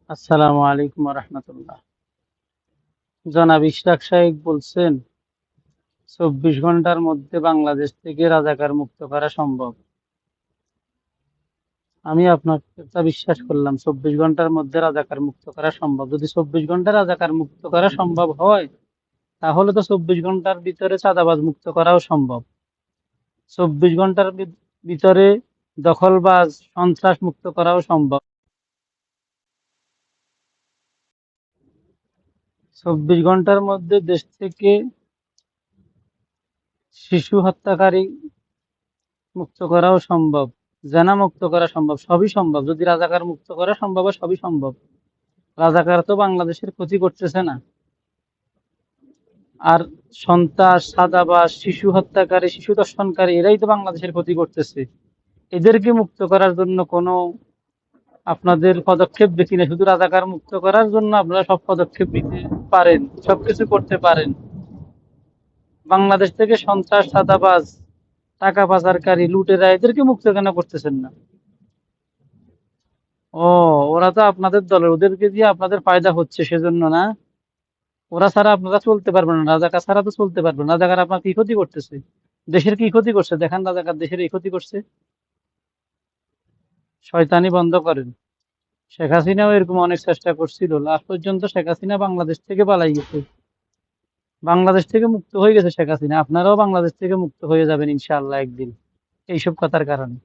আসসালামু আলাইকুম রহমতুল্লাহ। জনাব ইশরাক সাহেব বলছেন 24 ঘন্টার মধ্যে বাংলাদেশ থেকে রাজাকার মুক্ত করা সম্ভব। আমি আপনাকে তা বিশ্বাস করলাম 24 ঘন্টার মধ্যে রাজাকার মুক্ত করা সম্ভব। যদি 24 ঘন্টা রাজাকার মুক্ত করা সম্ভব হয়, তাহলে তো 24 ঘন্টার ভিতরে চাঁদাবাজ মুক্ত করাও সম্ভব। 24 ঘন্টার ভিতরে দখলবাজ সন্ত্রাস মুক্ত করাও সম্ভব। 24 ঘন্টার মধ্যে দেশ থেকে শিশু হত্যাকারী মুক্ত করাও সম্ভব, জেনা মুক্ত করা সম্ভব, সবই সম্ভব। যদি রাজাকার মুক্ত করা সম্ভব হয়, সবই সম্ভব। রাজাকার তো বাংলাদেশের ক্ষতি করতেছে না। আর সন্ত্রাস, চাঁদাবাজ, শিশু হত্যাকারী, শিশু ধর্ষণকারী এরাই তো বাংলাদেশের ক্ষতি করতেছে। এদেরকে মুক্ত করার জন্য কোনো আপনাদের পদক্ষেপ দেখি না। শুধু রাজাকার মুক্ত করার জন্য আপনারা সব পদক্ষেপ নিতে পারেন, সবকিছু করতে পারেন। বাংলাদেশ থেকে সন্ত্রাস, চাঁদাবাজ, টাকা পাচারকারী, লুটেরা এদেরকে মুক্ত কেন করতেছেন না? ও, ওরা তো আপনাদের দলের, ওদেরকে দিয়ে আপনাদের ফায়দা হচ্ছে সেজন্য না? ওরা ছাড়া আপনারা চলতে পারবেন না, রাজাকার ছাড়া তো চলতে পারবেন না। রাজাকার আপনার কি ক্ষতি করতেছে? দেশের কি ক্ষতি করছে দেখান, রাজাকার দেশের এই ক্ষতি করছে। শয়তানি বন্ধ করেন। শেখ হাসিনাও এরকম অনেক চেষ্টা করছিল, লাস্ট পর্যন্ত শেখ হাসিনা বাংলাদেশ থেকে পালাই গেছে। বাংলাদেশ থেকে মুক্ত হয়ে গেছে শেখ হাসিনা, আপনারাও বাংলাদেশ থেকে মুক্ত হয়ে যাবেন ইনশাআল্লাহ একদিন, এইসব কথার কারণে।